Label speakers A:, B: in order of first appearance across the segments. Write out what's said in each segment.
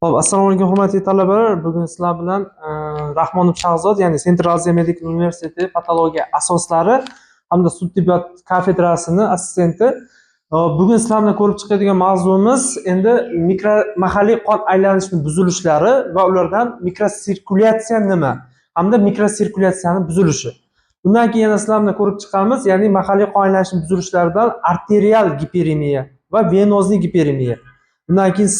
A: Xo'p, assalomu alaykum hurmatli talabalar. Bugun sizlar bilan Rahmonov Shahzod, ya'ni Central Asia Medical University patologiya asoslari hamda sud tibbiyot kafedrasini assistenti. Bugun sizlar bilan ko'rib chiqadigan mavzuimiz endi mahalliy qon aylanishini buzilishlari va ulardan mikrosirkulyatsiya nima hamda mikrosirkulyatsiyaning buzilishi. Bundan keyin yana sizlar bilan ko'rib chiqamiz, ya'ni mahalliy qon aylanishini buzilishlaridan arterial giperemiya va venozli giperemiya. Bundan keyin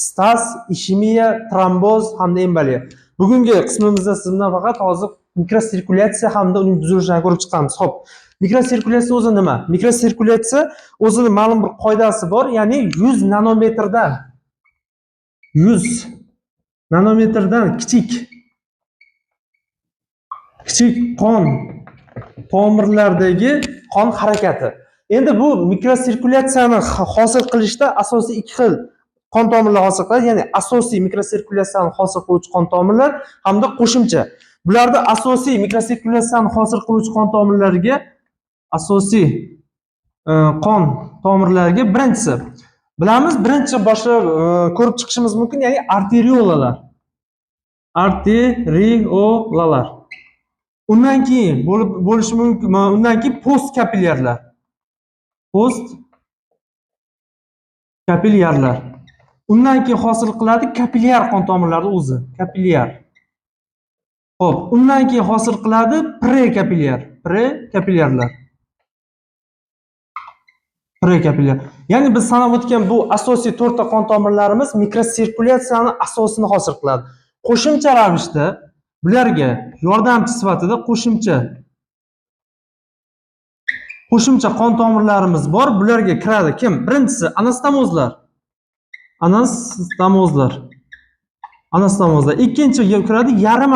A: stas, ishemiya, tromboz hamda emboliya. Bugungi qismimizda siz bilan faqat hozir mikrosirkulyatsiya hamda uning buzilishini ko'rib chiqamiz. Xo'p, mikrosirkulyatsiya o'zi nima? Mikrosirkulyatsiya o'zining ma'lum bir qoidasi bor, ya'ni 100 nanometrdan kichik qon tomirlaridagi qon harakati. Endi bu mikrosirkulyatsiyani hosil qilishda asosiy ikki xil qon tomirlar hosil qiladi, ya'ni asosiy mikrosirkulyatsiyani hosil qiluvchi qon tomirlar hamda qo'shimcha. Bularda asosiy mikrosirkulyatsiyani hosil qiluvchi qon tomirlariga birinchisi bilamiz, birinchi boshlab ko'rib chiqishimiz mumkin, ya'ni arteriolalar. Undan keyin bo'lishi mumkin, undan keyin postkapilyarlar. Undan keyin hosil qiladi kapilyar qon tomirlari o'zi, kapilyar. Xo'p, undan keyin hosil qiladi prekapilyarlar. Ya'ni biz sanab o'tgan bu asosiy 4 ta qon tomirlarimiz mikrosirkulyatsiyaning asosini hosil qiladi. Qo'shimcha ravishda bularga yordamchi sifatida qo'shimcha qon tomirlarimiz bor. Bularga kiradi kim? Birinchisi anastomozlar. Ikkinchiga kiradi yarim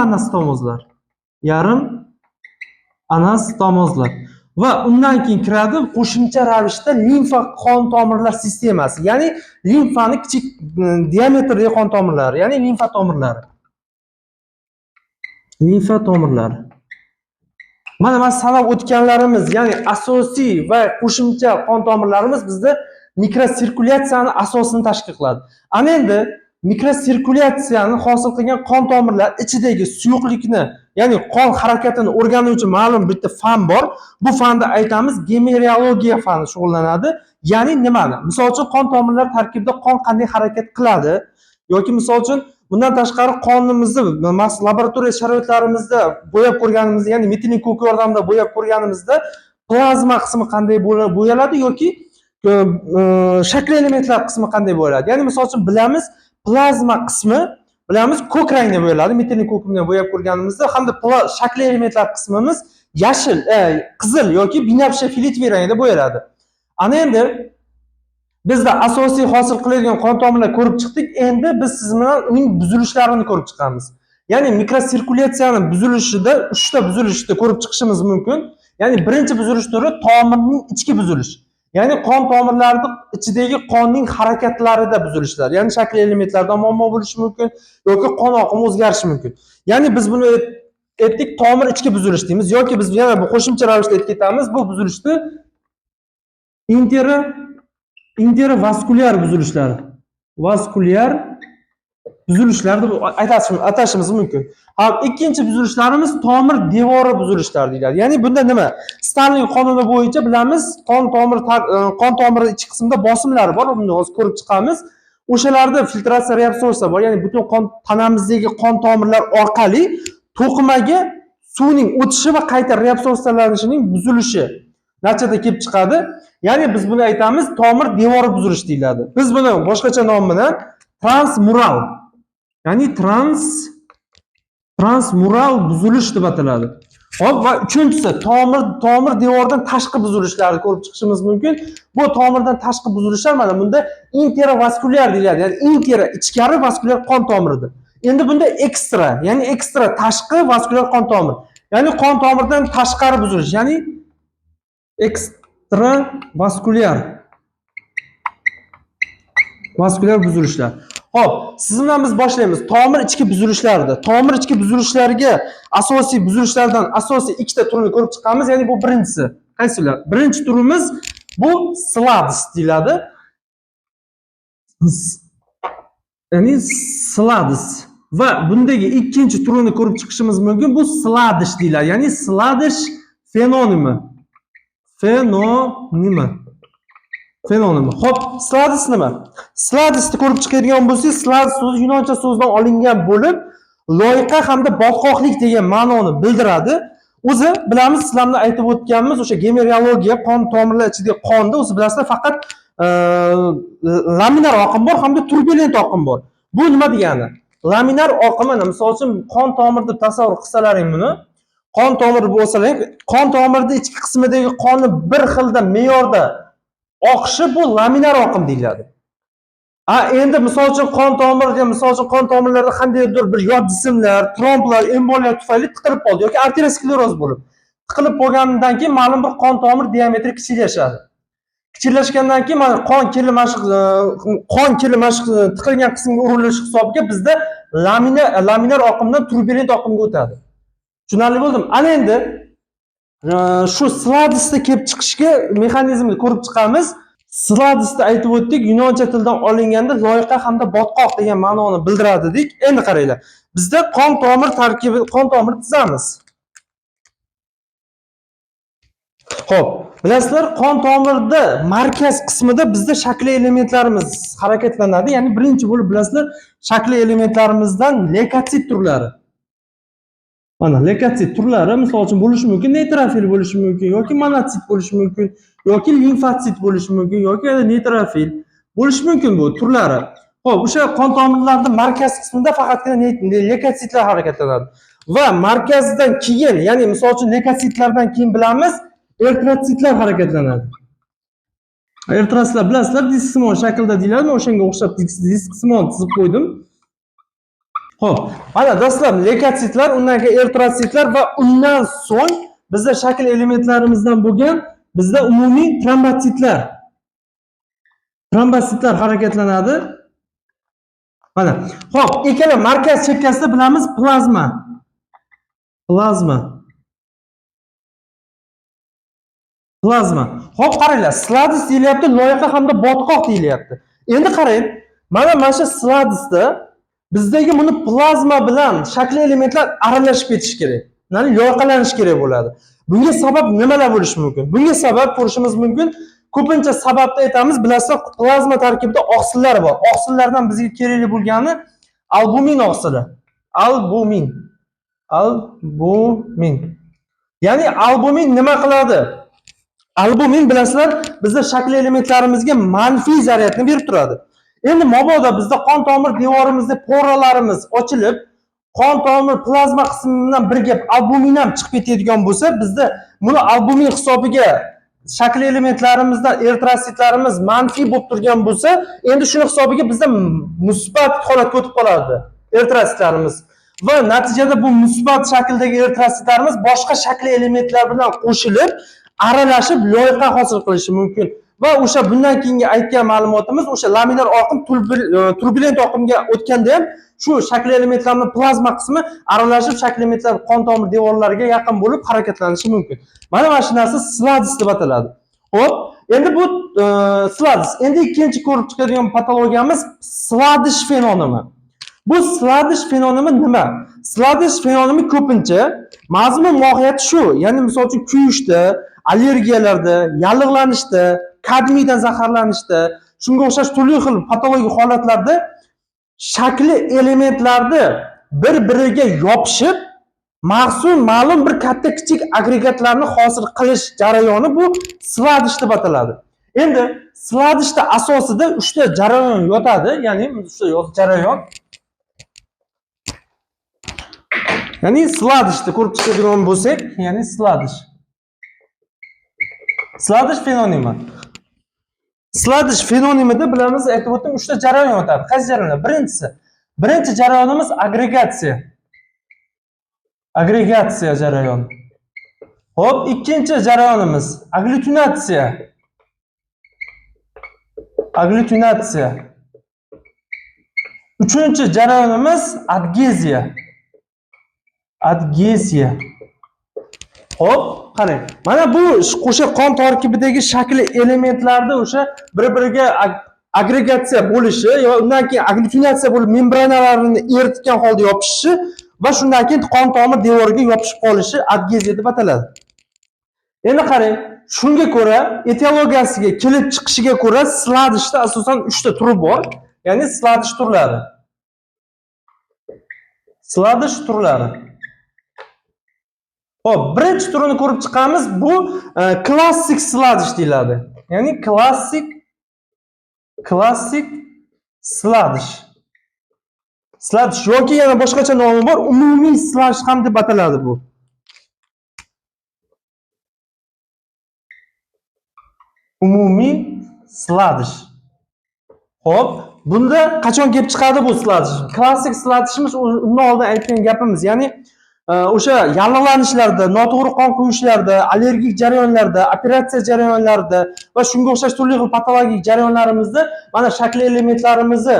A: anastomozlar. Va undan keyin kiradi qo'shimcha ravishda limfa qon tomirlar sistemasi, ya'ni limfani kichik diametrdagi qon tomirlari, ya'ni limfa tomirlari. Mana sanab o'tganlarimiz, ya'ni asosiy va qo'shimcha qon tomirlarimiz bizda mikrosirkulyatsiyaning asosini tashkil qiladi. Ana endi mikrosirkulyatsiyani hosil qilgan qon tomirlar ichidagi suyuqlikni, ya'ni qon harakatini o'rganuvchi ma'lum bitta fan bor. Bu fanda aytamiz gemerologiya fani shug'ullanadi. Ya'ni nimani? Misol uchun qon tomirlar tarkibida qon qanday harakat qiladi yoki misol uchun bundan tashqari qonimizni laboratoriya sharoitlarimizda bo'yab ko'rganimizda, ya'ni metilin ko'k yordamida bo'yab ko'rganimizda plazma qismi qanday bo'yaladi yoki shakl elementlar qismi qanday bo'yaladi. Ya'ni misol uchun bilamiz, plazma qismi ko'k rangda bo'yaladi, metilin ko'k bilan bo'yab ko'rganimizda, hamda shakl elementlar qismimiz yashil, qizil yoki binafsha filetviy rangda bo'yaladi. Ana endi bizda asosiy hosil qiladigan qon tomirlar ko'rib chiqdik. Endi biz siz bilan uning buzilishlarini ko'rib chiqamiz. Ya'ni mikrosirkulyatsiyaning buzilishida 3 ta buzilishni ko'rib chiqishimiz mumkin. Ya'ni birinchi buzilish turi tomirning ichki buzilish. Ya'ni qon tomirlarining ichidagi qonning harakatlarida buzilishlar. Ya'ni shakl elementlarida muammo bo'lishi mumkin yoki qon oqimi o'zgarishi mumkin. Ya'ni biz buni aytdik, tomir ichki buzilish deymiz yoki biz yana bu qo'shimcha ravishda aytib ketamiz. Bu buzilishni intervaskulyar buzilishlar deb atashimiz mumkin. Ikkinchi buzilishlarimiz tomir devori buzilishlar deyiladi. Ya'ni bunda nima? Stalin qonuni bo'yicha bilamiz, qon tomiri ichki qismida bosimlar bor. Buni hozir ko'rib chiqamiz. O'shalarda filtratsiya reabsorsiya bor. Ya'ni butun tanamizdagi qon tomirlar orqali to'qimaga suvning o'tishi va qayta reabsorsiyalanishining buzilishi natijada kelib chiqadi. Ya'ni biz buni aytamiz tomir devori buzilish deyiladi. Biz buni boshqacha nom bilan transmural, ya'ni transmural buzilish deb ataladi. Hop, va uchinchisi tomir devoridan tashqi buzilishlarni ko'rib chiqishimiz mumkin. Bu tomirdan tashqi buzilishlar mana bunda intervaskulyar deyiladi. Ya'ni ichkari vaskulyar qon tomiridir. Endi bunda ekstra, ya'ni tashqi vaskulyar qon tomir. Ya'ni qon tomirdan tashqari buzilish, ya'ni ekstravaskulyar buzilishlar. Xo'p, siz bilan biz boshlaymiz. Tomir ichki buzilishlarida. Tomir ichki buzilishlarga asosiy buzilishlardan asosiy ikkita turini ko'rib chiqamiz. Ya'ni bu birinchisi. Qaysilar? Birinchi turimiz bu SLADS deyiladi. ya'ni sladish va bundagi ikkinchi turini ko'rib chiqishimiz mumkin. Bu sladish deyiladi. Ya'ni sladish fenonimi. Fenonimi. Fenonimi. Xo'p, sladish nima? Sladishni ko'rib chiqadigan bo'lsak, sladish so'zi yunoncha so'zdan olingan bo'lib, loyqa hamda botqoqlik degan ma'noni bildiradi. O'zi bilamiz, sizlarga aytib o'tganmiz, o'sha gemeriologiya, qon tomirlar ichidagi qonda o'zi bilasizlar faqat laminar oqim bor hamda turbulent oqim bor. Bu nima degani? Laminar oqimini, misol uchun qon tomiri deb tasavvur qilsalaring buni, qon tomiri bo'lsalar, qon tomirning ichki qismidagi qonni bir xilda me'yorda oqishi bu laminar oqim deyiladi. Endi misol uchun qon tomiri, misol uchun qon tomirlarida qandaydir bir yot jismlar, tromblar, emboliya tufayli tiqilib qoldi yoki arterioskleroz bo'lib tiqilib qolgandan keyin ma'lum bir qon tomir diametri kichiklashadi. Kichiklashgandan keyin mana qon kelib tiqilgan qismga urilishi hisobiga bizda laminar oqimdan turbulent oqimga o'tadi. Tushunarli bo'ldimi? Ana endi shu sladishda kelib chiqishga mexanizmni ko'rib chiqamiz. Sladishda aytib o'tdik, yunoncha tildan olinganda loyqa hamda botqoq degan ma'noni bildiradi dedik. Endi qaranglar. Bizda qon tomir tarkibi, qon tomir tizamiz. Xo'p, bilasizlar, qon tomirda markaz qismida bizda shakli elementlarimiz harakatlanadi. Ya'ni birinchi bo'lib bilasizlar, shakli elementlarimizdan leykosit turlari. Mana leykosit turlari misol uchun bo'lishi mumkin, neytrofil bo'lishi mumkin yoki monotsit bo'lishi mumkin yoki limfotsit bo'lishi mumkin yoki neytrofil bo'lishi mumkin bu turlari. Xo'p, o'sha qon tomirlarning markaz qismida faqatgina leykositlar harakatlanadi. Va markazdan keyin, ya'ni misol uchun leykositlardan keyin bilamiz, eritrotsitlar harakatlanadi. Eritrotsitlar bilasizlar, disksimon shaklda deyiladi. O'shanga o'xshab disksimon chizib qo'ydim. Xo'p, mana dastlab leykositlar, undan keyin eritrotsitlar va undan so'ng bizda shakl elementlarimizdan bo'lgan bizda umumiy trombositlar. Trombositlar harakatlanadi. Mana. Xo'p, ikkala markaz chekkasida bilamiz plazma. Plazma. Xo'p, qaranglar, sladish deyilyapti, loyqa hamda botqoq deyilyapti. Endi qarang, mana shu sladishda bizdagi buni plazma bilan shakli elementlar aralashib ketishi kerak. Ya'ni loyqalanish kerak bo'ladi. Bunga sabab nimalar bo'lishi mumkin? Bunga sabab ko'rishimiz mumkin. Ko'pincha sababni aytamiz, bilasizlar, plazma tarkibida oqsillar bor. Oqsillardan bizga kerakli bo'lgani albumin oqsili. Albumin. Ya'ni albumin nima qiladi? Albumin bilasizlar, bizda shakli elementlarimizga manfiy zaryadni berib turadi. Endi mabodo bizda qon tomir devorimizda poralarimiz ochilib, qon tomir plazma qismi bilan birga albumin ham chiqib ketadigan bo'lsa, bizda buni albumin hisobiga shakli elementlarimizdan eritrotsitlarimiz manfiy bo'lib turgan bo'lsa, endi shuni hisobiga bizda musbat holatga o'tib qoladi eritrotsitlarimiz. Va natijada bu musbat shakldagi eritrotsitlarimiz boshqa shakli elementlar bilan qo'shilib, aralashib loyqa hosil qilishi mumkin. Va o'sha bundan keyingi aytgan ma'lumotimiz o'sha laminar oqim turbulent oqimga o'tganda ham shu shakli elementlarning plazma qismi aralashib shakli elementlar qon tomir devorlariga yaqin bo'lib harakatlanishi mumkin. Mana shu narsa sladish deb ataladi. Xo'p, endi bu sladish. Endi ikkinchi ko'rib chiqadigan patologiyamiz sladish fenonimi. Bu sladish fenonimi nima? Sladish fenonimi ko'pincha mazmun mohiyati shu, ya'ni misol uchun kuyishda, allergiyalarda, yallig'lanishda, kadmiydan zaharlanishda, shunga o'xshash turli xil patologik holatlarda shakli elementlarni bir-biriga yopishib, ma'lum bir katta kichik agregatlarni hosil qilish jarayoni bu sladish deb ataladi. Endi sladishda asosida 3 ta jarayon yotadi, ya'ni o'sha jarayon. Ya'ni sladishni ko'rib chiqadigan bo'lsak, ya'ni sladish fenonimi. Sladish fenonimida bilamiz, aytib o'tdim, 3 ta jarayon yotadi. Qaysi jarayonlar? Birinchi jarayonimiz agregatsiya. Agregatsiya jarayoni. Xo'p, ikkinchi jarayonimiz agglutinatsiya. Agglutinatsiya. Uchinchi jarayonimiz adgeziya. Adgeziya. Xo'p, qarang. Mana bu o'sha qon tarkibidagi shakli elementlarda o'sha bir-biriga agregatsiya bo'lishi va undan keyin agglutinatsiya bo'lib membranalarini eritgan holda yopishishi va shundan keyin qon tomir devoriga yopishib qolishi adgeziya deb ataladi. Endi qarang, shunga ko'ra etiologiyasiga kelib chiqishiga ko'ra sladishda asosan 3 ta turi bor. Ya'ni sladish turlari. Sladish turlari. Xo'p, birinchi turini ko'rib chiqamiz. Bu klassik sladish deyiladi. Ya'ni klassik sladish. Sladish yoki yana boshqacha nomi bor, umumiy sladish ham deb ataladi bu. Umumiy sladish. Xo'p, bunda qachon kelib chiqadi bu sladish? Klassik sladishimiz undan oldin aytgan gapimiz, ya'ni o'sha yallig'lanishlarda, noto'g'ri qon quyishlarda, allergik jarayonlarda, operatsiya jarayonlarida va shunga o'xshash turli xil patologik jarayonlarimizda mana shakli elementlarimizni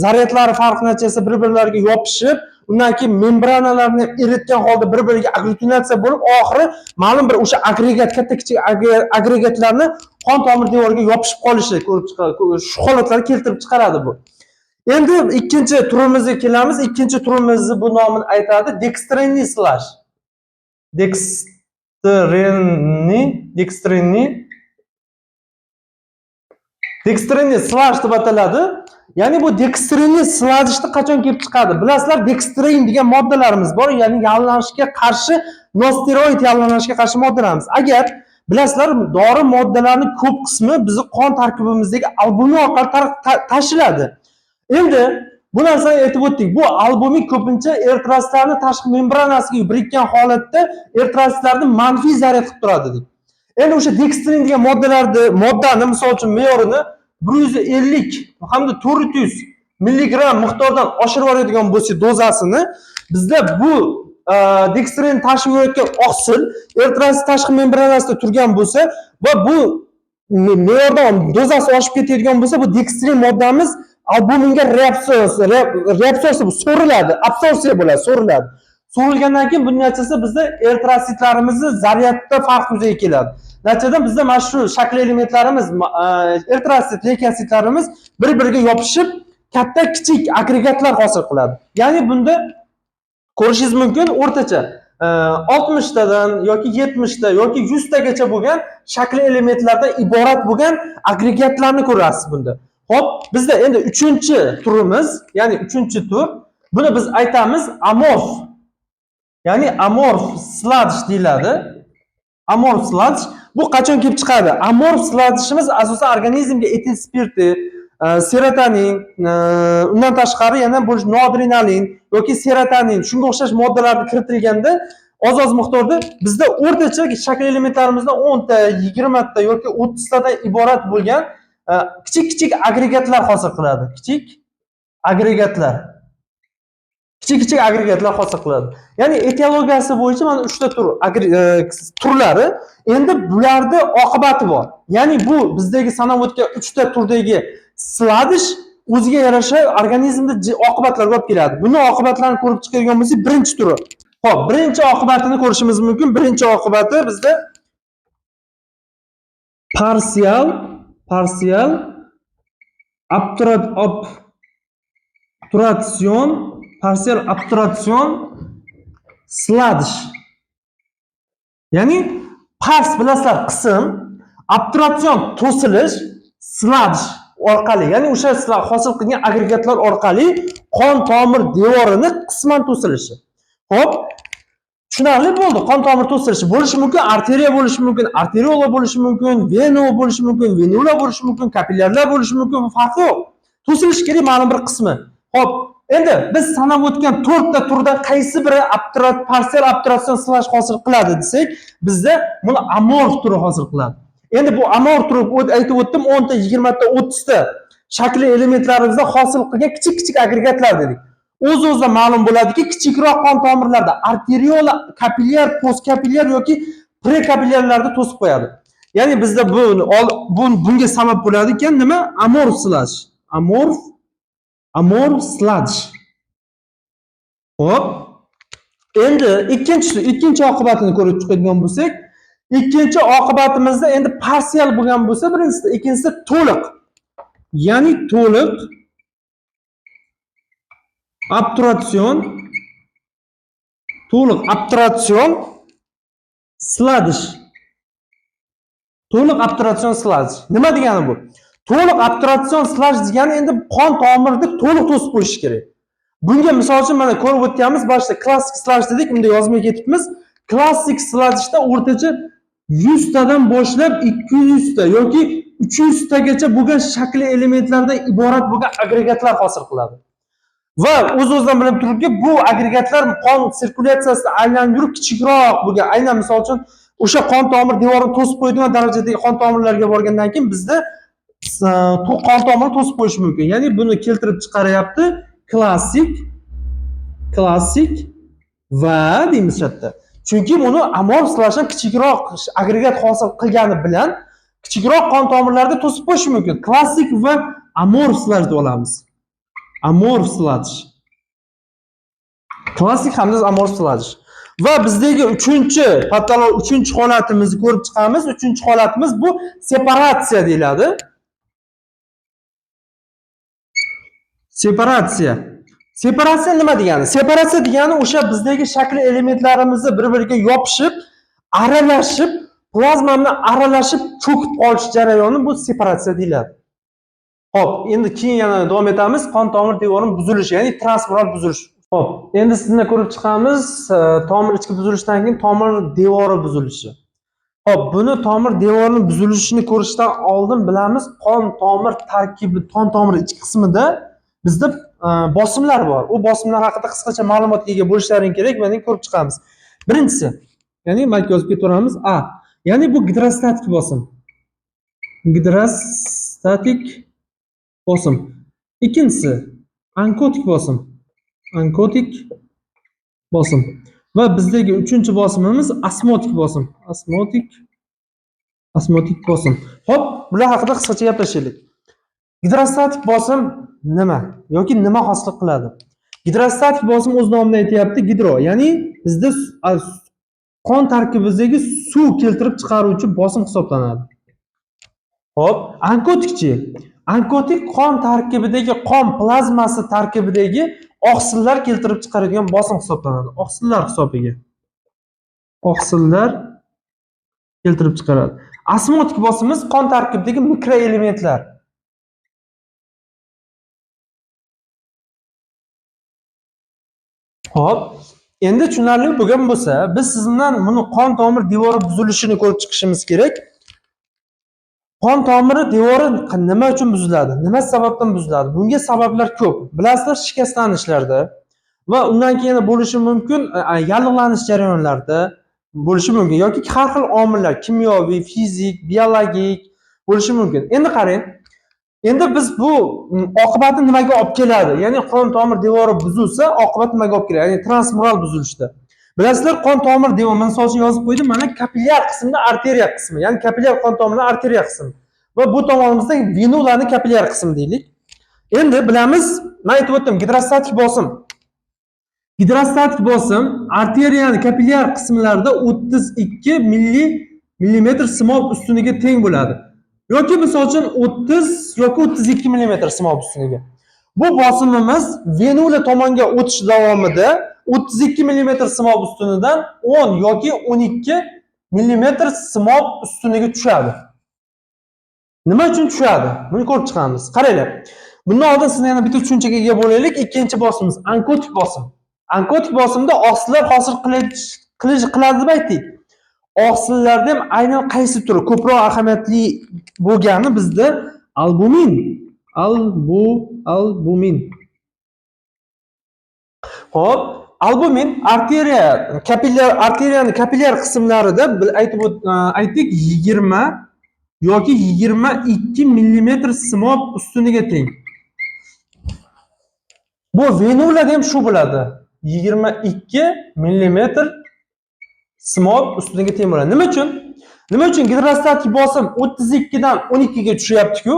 A: zaryadlari farq natijasida bir-birlariga yopishib, undan keyin membranalarni eritgan holda bir-biriga agglutinatsiya bo'lib, oxiri ma'lum bir o'sha agregat, katta-kichik agregatlarni qon tomir devoriga yopishib qolishi ko'rib chiqadi. Shu holatlarni keltirib chiqaradi bu. Endi ikkinchi turimizga kelamiz. Ikkinchi turimizni bu nomini aytadi dextrinni slash. Dextrinni slash deb ataladi. Ya'ni bu dextrinni slashda qachon kelib chiqadi? Bilasizlar, dextrin degan moddalarimiz bor, ya'ni yallig'lanishga qarshi, nosteroid yallig'lanishga qarshi moddalarimiz. Agar bilasizlar, dori moddalarining ko'p qismi bizning qon tarkibimizdagi albumin orqali tashiladi. Endi bu narsani aytib o'tdik. Bu albumin ko'pincha eritrositlarning tashqi membranasiga birikkan holatda eritrositlarni manfiy zaryad qilib turadi dedik. Endi o'sha dextrin degan moddani misol uchun me'yorini 150 hamda 400 milligram miqdordan oshirib yuboradigan bo'lsak dozasini, bizda bu dextrin tashib yurayotgan oqsil eritrosit tashqi membranasida turgan bo'lsa va bu me'yordan dozasi oshib ketadigan bo'lsa, bu dextrin moddamiz albuminga reabsorsiya bu so'riladi, absorsiya bo'ladi, so'riladi. So'rilgandan keyin buning natijasida bizda eritrositlarimizni zaryadda farq yuzaga keladi. Natijada bizda mana shu shakl elementlarimiz, eritrosit, leykositlarimiz bir-biriga yopishib katta kichik agregatlar hosil qiladi. Ya'ni bunda ko'rishingiz mumkin o'rtacha 60 tadan yoki 70 ta yoki 100 tagacha bo'lgan shakl elementlardan iborat bo'lgan agregatlarni ko'rasiz bunda. Xo'p, bizda endi 3-turimiz, ya'ni 3-tur, buni biz aytamiz amorf. Ya'ni amorf sladish deyiladi. Amorf sladish bu qachon kelib chiqadi? Amorf sladishimiz asosan organizmga etil spirti, serotonin, undan tashqari yana noadrenalin yoki serotonin, shunga o'xshash moddalarni kiritilganda oz-oz miqdorda bizda o'rtacha shakl elementlarimizdan 10 ta, 20 ta yoki 30 tadan iborat bo'lgan kichik-kichik agregatlar hosil qiladi. Kichik agregatlar hosil qiladi. Ya'ni etiologiyasi bo'yicha mana 3 ta turlari. Endi bularda oqibati bor. Ya'ni bu bizdagi sanab o'tgan 3 ta turdagi sladish o'ziga yarasha organizmda oqibatlarga olib keladi. Buni oqibatlarini ko'rib chiqadigan bo'lsak, birinchi turi. Xo'p, birinchi oqibatini ko'rishimiz mumkin. Birinchi oqibati bizda partial obturatsion sladish. Ya'ni pars bilasizlar qism, obturatsion to'silish, sladish orqali, ya'ni o'sha hosil qilgan agregatlar orqali qon tomir devorini qisman to'silishi. Xo'p, tushunarli bo'ldi. Qon tomir to'silishi bo'lishi mumkin, arteriya bo'lishi mumkin, arteriola bo'lishi mumkin, vena bo'lishi mumkin, venula bo'lishi mumkin, kapillyarlar bo'lishi mumkin, farqi yo'q. To'silishi kerak ma'lum bir qismi. Xo'p, endi biz sanab o'tgan 4 ta turdan qaysi biri partial obturatsion slash hosil qiladi desak, bizda buni amorf turi hosil qiladi. Endi bu amorf turi aytib o'tdim, 10 ta, 20 ta, 30 ta shakli elementlarimizdan hosil qilgan kichik-kichik agregatlar dedik. O'z-o'zidan ma'lum bo'ladiki, kichikroq qon tomirlarda arteriola, kapillyar, postkapillyar yoki prekapillyarlarda to'sib qo'yadi. Ya'ni bizda bunga sabab bo'ladi ekan nima? Amorf slash. Amorf sladish. Xo'p. Endi ikkinchi oqibatini ko'rib chiqadigan bo'lsak, ikkinchi oqibatimizda endi partial bo'lgan bo'lsa, birinchisida, ikkinchisida to'liq. ya'ni to'liq obturatsion sladish. To'liq obturatsion sladish. Nima degani bu? To'liq obturatsion sladish degani endi qon tomirni to'liq to'sib qo'yish kerak. Bunga misol uchun mana ko'rib o'tganmiz, boshida klassik sladish dedik, unda yozmay ketibmiz. Klassik sladishda o'rtacha 100 tadan boshlab 200 ta yoki 300 tagacha bo'lgan shakli elementlardan iborat bo'lgan agregatlar hosil qiladi. Va o'z-o'zidan bilib turibki, bu agregatlar qon sirkulyatsiyasida aylanib yurib kichikroq bo'lgan, aynan misol uchun o'sha qon tomir devorini to'sib qo'yadigan darajadagi qon tomirlarga borgandan keyin bizda qon tomirini to'sib qo'yish mumkin. Ya'ni buni keltirib chiqaryapti klassik va deymiz yerda. Chunki buni amorf slashdan kichikroq agregat hosil qilgani bilan kichikroq qon tomirlarida to'sib qo'yish mumkin. Klassik va amorf slash deb olamiz. Amorf slash. Klassik hamda amorf slash. Va bizdagi 3-chi holatimizni ko'rib chiqamiz. 3-chi holatimiz bu separatsiya deyiladi. Separatsiya nima degani? Separatsiya degani o'sha bizdagi shakli elementlarimizni bir-biriga yopishib, aralashib, plazma bilan aralashib cho'kib qolish jarayoni bu separatsiya deyiladi. Xo'p, endi keyin yana davom etamiz. Qon tomir devorining buzilishi, ya'ni transmural buzilish. Xo'p, endi sizni ko'rib chiqamiz tomir ichki buzilishdan keyin tomir devori buzilishi. Xo'p, buni tomir devorining buzilishini ko'rishdan oldin bilamiz, qon tomir tarkibi, qon tomir ichki qismida bizda bosimlar bor. U bosimlar haqida qisqacha ma'lumotga ega bo'lishlaring kerak. Mana ko'rib chiqamiz. Birinchisi, ya'ni mayk yozib ketaveramiz. A. Ya'ni bu gidrostatik bosim. Gidrostatik bosim. Ikkinchisi, onkotik bosim. Onkotik bosim. Va bizdagi 3-chi bosimimiz osmotik bosim. Osmotik bosim. Xo'p, bular haqida qisqacha gaplashaylik. Gidrostatik bosim nima yoki nima hosil qiladi? Gidrostatik bosim o'z nomidan aytayapti, gidro, ya'ni bizda qon tarkibidagi suv keltirib chiqaruvchi bosim hisoblanadi. Xo'p, onkotikchi. Onkotik qon tarkibidagi qon plazmasi tarkibidagi oqsillar keltirib chiqaradigan bosim hisoblanadi. Oqsillar hisobiga. Oqsillar keltirib chiqaradi. Osmotik bosimimiz qon tarkibidagi mikroelementlar. Xo'p, endi tushunarli bo'lgan bo'lsa, biz sizdan buni qon tomir devori buzilishini ko'rib chiqishimiz kerak. Qon tomiri devori nima uchun buziladi? Nima sababdan buziladi? Bunga sabablar ko'p. Bilasizlar, shikastlanishlarda va undan keyin bo'lishi mumkin yallig'lanish jarayonlarida bo'lishi mumkin yoki har xil omillar, kimyoviy, fizik, biologik bo'lishi mumkin. Endi qarang. Endi biz bu oqibatni nimaga olib keladi? Ya'ni qon tomir devori buzilsa, oqibat nimaga olib keladi? Ya'ni transmural buzilishda. Bilasizlar, qon tomir devori, misol uchun yozib qo'ydim, mana kapillyar qismida arteriya qismi, ya'ni kapillyar qon tomirning arteriya qismi. Va bu tomonimizda venulaning kapillyar qismi deylik. Endi bilamiz, men aytib o'tdim, gidrostatik bosim. Gidrostatik bosim arteriyaning kapillyar qismlarida 32 millimetr simov ustuniga teng bo'ladi. Yoki misol uchun 30 yoki 32 mm simov ustuniga. Bu bosimimiz venula tomonga o'tish davomida 32 mm simov ustunidan 10 yoki 12 mm simov ustuniga tushadi. Nima uchun tushadi? Buni ko'rib chiqamiz. Qaranglar. Bundan oldin sizni yana bitta tushunchaga ega bo'laylik. Ikkinchi bosimimiz onkotik bosim. Onkotik bosimda oqsillar hosil qiladi deb aytdik. Oqsillarda ham aynan qaysi turi ko'proq ahamiyatli bo'lgani bizda albumin. Albumin. Xo'p, albumin arteriyaning kapillyar qismlarida aytdik 20 yoki 22 mm simov ustuniga teng. Bu venulada ham shu bo'ladi. 22 mm simov ustuniga teng bo'ladi. Nima uchun? Nima uchun gidrostatik bosim 32 dan 12 ga tushyapti-ku,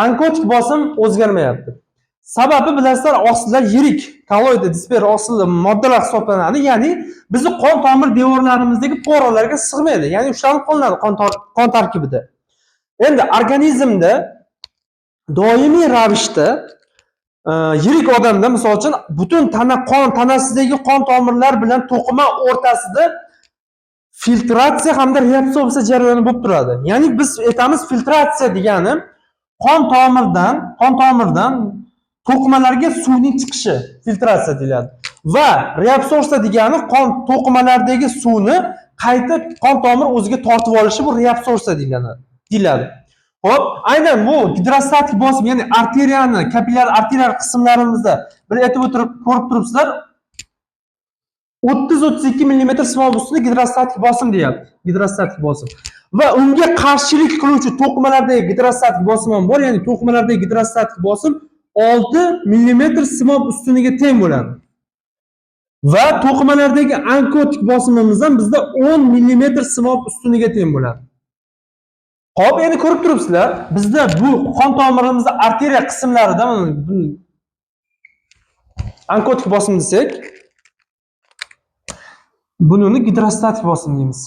A: onkotik bosim o'zgarmayapti. Sababi bilasizlar, oqsillar yirik, kolloid disper oqsil moddalar hisoblanadi, ya'ni bizning qon tomir devorlarimizdagi poralarga sig'maydi, ya'ni ushlanib qolinadi qon tarkibida. Endi organizmda doimiy ravishda yirik odamda misol uchun butun tanasidagi qon tomirlar bilan to'qima o'rtasida filtratsiya hamda reabsorpsiya jarayoni bo'lib turadi. Ya'ni biz aytamiz filtratsiya degani qon tomirdan to'qimalarga suvning chiqishi filtratsiya deyiladi. Va reabsorpsiya degani qon to'qimalardagi suvni qayta qon tomir o'ziga tortib olishi, bu reabsorpsiya deyiladi. Hop, aynan bu gidrostatik bosim, ya'ni arteriyani, kapillyar arterial qismlarimizda bir aytib o'tirib ko'rib turibsizlar, 30-32 mm simol ustida gidrostatik bosim deyapti. Gidrostatik bosim. Va unga qarshilik qiluvchi to'qimalardagi gidrostatik bosim ham bor, ya'ni to'qimalardagi gidrostatik bosim 6 mm simol ustuniga teng bo'ladi. Va to'qimalardagi onkotik bosimimiz ham bizda 10 mm simol ustuniga teng bo'ladi. Hop, endi ko'rib turibsizlar, bizda bu qon tomirimizda arteriya qismlarida onkotik bosim desak, bunini gidrostatik bosim deymiz.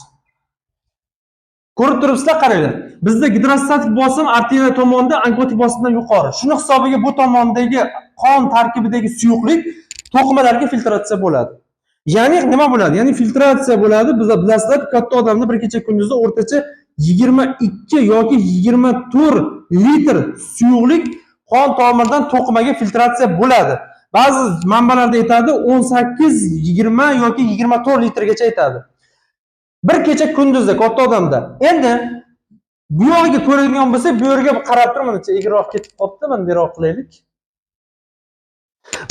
A: Ko'rib turibsizlar, qaranglar. Bizda gidrostatik bosim arteriya tomonda, onkotik bosimdan yuqori. Shuni hisobiga bu tomondagi qon tarkibidagi suyuqlik to'qimalarga filtratsiya bo'ladi. Ya'ni nima bo'ladi? Ya'ni filtratsiya bo'ladi. Bizlar bilasizlar, katta odamda bir kecha kunduzda o'rtacha 22 yoki 24 litr suyuqlik qon tomirdan to'qimaga filtratsiya bo'ladi. Ba'zi manbalarda aytadi 18, 20 yoki 24 litrgacha aytadi. Bir kecha kunduzda katta odamda. Endi bu yog'iga ko'radigan bo'lsak, bu yerga qarab turib, mana egroq ketib qolibdi, mana buyoq qilaylik.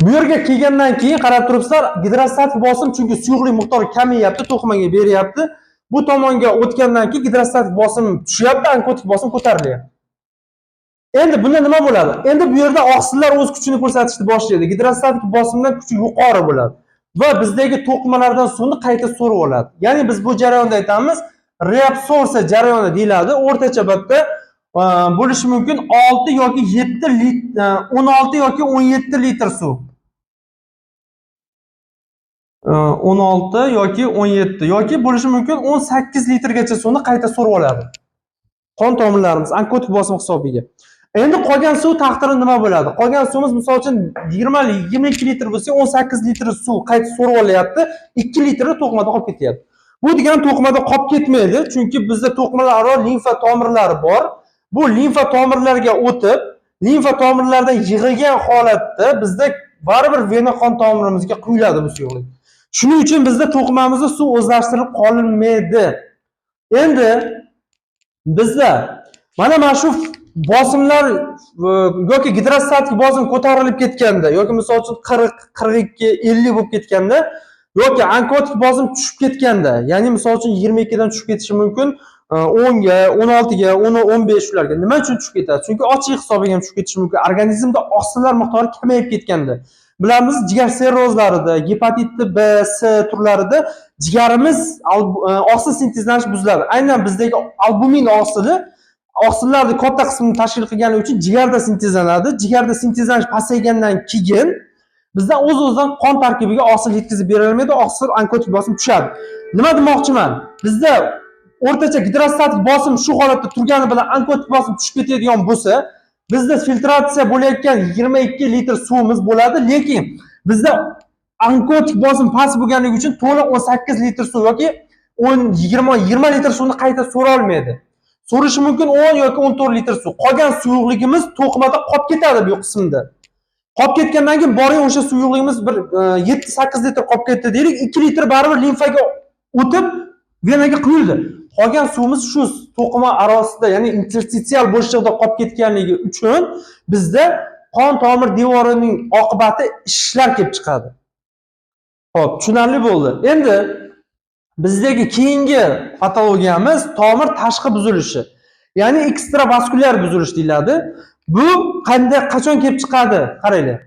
A: Bu yerga kelgandan keyin qarab turibsizlar, gidrostatik bosim, chunki suyuqlik miqdori kamayyapti, to'qimaga beryapti. Bu tomonga o'tgandan keyin gidrostatik bosim tushyapti, onkotik bosim ko'tarilyapti. Endi bunda nima bo'ladi? Endi bu yerda oqsillar o'z kuchini ko'rsatishni boshlaydi. Gidrostatik bosimdan kuchi yuqori bo'ladi va bizdagi to'qimalardan suvni qayta so'rib oladi. Ya'ni biz bu jarayonda aytamiz, reabsorpsiya jarayoni deyiladi. O'rtacha bitta bo'lishi mumkin 6 yoki 7 litr, 16 yoki 17 litr suv. 16 yoki 17 yoki bo'lishi mumkin 18 litrgacha suvni qayta so'rib oladi. Qon tomirlarimiz onkotik bosim hisobiga. Endi qolgan suv taqdiri nima bo'ladi? Qolgan suvimiz misol uchun 22 litr bo'lsa, 18 litr suv qayta so'rib olyapti, 2 litri to'qimada qolib ketyapti. Bu degani to'qimada qolib ketmaydi, chunki bizda to'qimalararo limfa tomirlari bor. Bu limfa tomirlarga o'tib, limfa tomirlardan yig'ilgan holatda bizda baribir vena qon tomirimizga quyiladi bu suyuqlik. Shuning uchun bizda to'qimamizda suv o'zlashtirib qolinmaydi. Endi bizda mana shu bosimlar yoki gidrostatik bosim ko'tarilib ketganda yoki misol uchun 40, 42, 50 bo'lib ketganda yoki onkotik bosim tushib ketganda, ya'ni misol uchun 22 dan tushib ketishi mumkin, 10 ga, 16 ga, 15 ularga. Nima uchun tushib ketadi? Chunki ochiq hisobiga ham tushib ketishi mumkin. Organizmda oqsillar miqdori kamayib ketganda. Bilamiz, jigar sirrozlarida, gepatitli B, C turlarida jigarimiz oqsil sintezlanishi buziladi. Aynan bizdagi albumin oqsillarning katta qismini tashkil qilgani uchun jigarda sintezlanadi. Jigarda sintezlanish pasaygandan keyin bizda o'z-o'zidan qon tarkibiga oqsil yetkazib berilmaydi, oqsil onkotik bosim tushadi. Nima demoqchiman? Bizda o'rtacha gidrostatik bosim shu holatda turgani bilan onkotik bosim tushib ketadigan bo'lsa, bizda filtratsiya bo'layotgan 22 litr suvimiz bo'ladi, lekin bizda onkotik bosim past bo'lganligi uchun to'liq 18 litr suv yoki 20 litr suvni qayta so'ra olmaydi. So'rishi mumkin 10 yoki 14 litr suv. Qolgan suyuqligimiz to'qimada qolib ketadi bu qismda. Qolib ketgandan keyin boring o'sha suyuqligimiz bir 7-8 litr qolib ketdi deylik, 2 litr baribir limfaga o'tib venaga quyildi. Qolgan suvimiz shu to'qima orasida, ya'ni interstitial bo'shliqda qolib ketganligi uchun bizda qon tomir devorining oqibati ishlar kelib chiqadi. Xo'p, tushunarli bo'ldi. Endi bizdagi keyingi patologiyamiz tomir tashqi buzilishi. Ya'ni ekstravaskulyar buzilish deyiladi. Bu qachon kelib chiqadi? Qaranglar.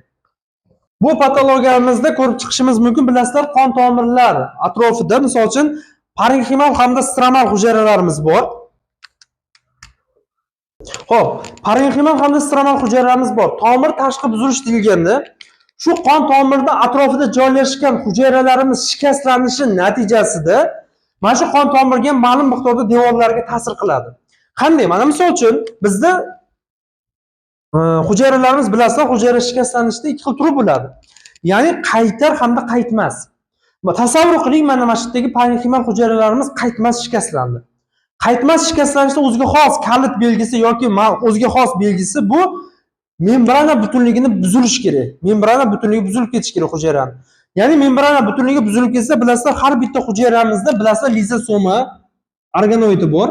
A: Bu patologiyamizda ko'rib chiqishimiz mumkin. Bilasizlar, qon tomirlar atrofida misol uchun parenximal hamda stromal hujayralarimiz bor. Xo'p, parenximal hamda stromal hujayralarimiz bor. Tomir tashqi buzilish deyilganda, shu qon tomirida atrofida joylashgan hujayralarimiz shikastlanishi natijasida mana shu qon tomirga ma'lum miqdorda devorlarga ta'sir qiladi. Qanday? Mana misol uchun bizda hujayralarimiz bilasizlar, hujayra shikastlanishda ikki xil turi bo'ladi. Ya'ni qaytar hamda qaytmas. Tasavvur qiling, mana shu yerdagi parenximal hujayralarimiz qaytmas shikastlandi. Qaytmas shikastlanishda o'ziga xos kalit belgisi yoki o'ziga xos belgisi bu membrana butunligini buzilishi kerak. Membrana butunligi buzilib ketishi kerak hujayrani. Ya'ni membrana butunligi buzilib ketsa, bilasizlar, har bitta hujayramizda bilasizlar lizosoma organoidi bor.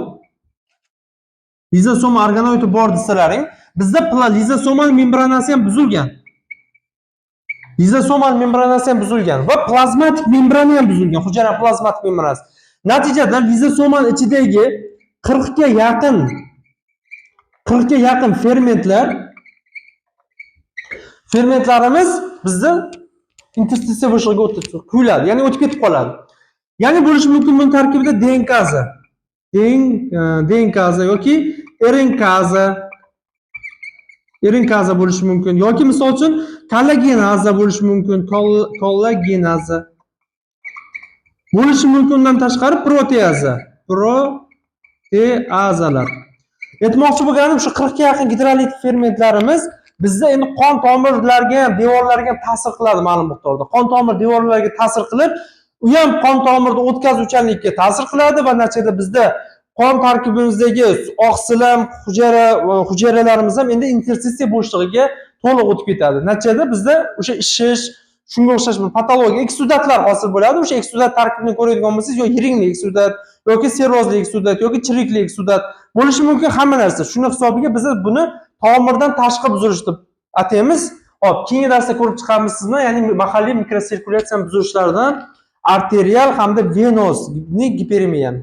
A: Lizosoma organoidi bor desalaring, bizda lizosomal membranasi ham buzilgan. Lizosomal membranasi ham buzilgan va plazmatik membrana ham buzilgan, hujayra plazmatik membranasi. Natijada lizosomal ichidagi 40 ga yaqin fermentlarimiz bizda interstitsiya bo'shlig'iga o'tib quyiladi, ya'ni o'tib ketib qoladi. Ya'ni bo'lishi mumkin buning tarkibida DNKaza yoki RNKaza bo'lishi mumkin yoki misol uchun kollagenaza bo'lishi mumkin, kollagenaza bo'lishi mumkin. Undan tashqari proteazalar. Aytmoqchi bo'lganim shu 40 ga yaqin gidrolitik fermentlarimiz bizda endi qon tomirlariga ham, devorlariga ham ta'sir qiladi ma'lum miqdorda. Qon tomir devorlariga ta'sir qilib, u ham qon tomirda o'tkazuvchanlikka ta'sir qiladi va natijada bizda qon tarkibimizdagi oqsilam hujayralarimiz ham endi interstitsiya bo'shlig'iga to'liq o'tib ketadi. Natijada bizda o'sha ishish, shunga o'xshash bir patologiya eksudatlar hosil bo'ladi. O'sha eksudat tarkibini ko'radigan bo'lsangiz, yo yiringli eksudat yoki serozli eksudat yoki chirikli eksudat bo'lishi mumkin, hamma narsa. Shuni hisobiga biz buni tomirdan tashqi buzilish deb ataymiz. Hop, keyingi darsda ko'rib chiqamiz sizni, ya'ni mahalliy mikrosirkulyatsiya buzilishlaridan arterial hamda venos giperemiyani.